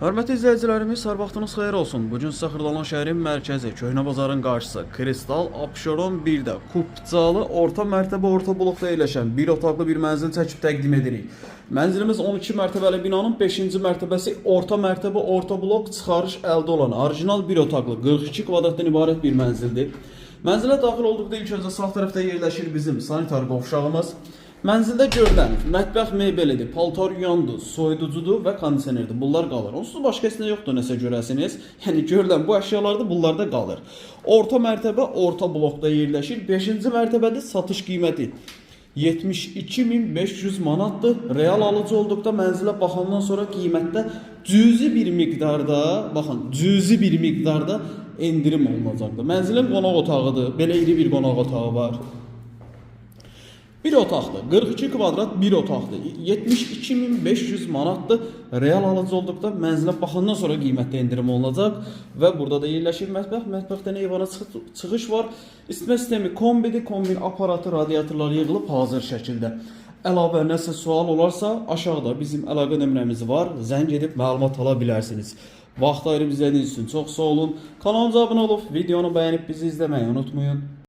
Hörmətli izləyicilərimiz, hər vaxtınız xeyir olsun. Bugün sizə Xırdalan şəhərin mərkəzi, Köhnə bazarın qarşısı, Kristal, Abşeron 1-də, Kupcalı, orta mərtəbə, orta blokda yerləşən bir otaqlı bir mənzil çəkib təqdim edirik. Mənzilimiz 12 mərtəbəli binanın 5-ci mərtəbəsi, orta mərtəbə, orta blok çıxarış əldə olan, orijinal bir otaqlı, 42 kvadratdan ibarət bir mənzildir. Mənzilə daxil olduqda ilk öncə sağ tərəfdə yerləşir bizim sanitar qovşağımız. Mənzildə görülən mətbəx mebelidir, paltar yuyandır, soyuducudur və kondisionerdir. Bunlar qalır. Onsuz başqa heç nə yoxdur, nəsə görəsiniz. Yəni görülən bu əşyalar da bunlarda qalır. Orta mərtəbə orta blokda yerləşir. 5-ci mərtəbədə satış qiyməti 72.500 manatdır. Real alıcı olduqda mənzilə baxandan sonra qiymətdə cüzi bir miqdarda, baxın, cüzi bir miqdarda endirim olunacaqdır. Mənzilin qonaq otağıdır. Belə iri bir qonaq otağı var. Bir otaqdır, 42 kvadrat bir otaqdır, 72.500 manatdır. Real alıcı olduqda mənzilə baxandan sonra qiymətdə endirim olunacaq və burada da yerləşir mətbəx. Mətbəxdən eyvana çıxış var. İsitmə sistemi kombidir, kombin aparatı, radiatorlar yığılıb hazır şəkildə. Əlavə nəsə sual olarsa aşağıda bizim əlaqə nömrəmiz var. Zəng edib məlumat ala bilərsiniz. Vaxt ayırıb izlədiyiniz üçün çox sağ olun. Kanalımıza abunə olub, videonu bəyənib bizi izləməyi unutmayın.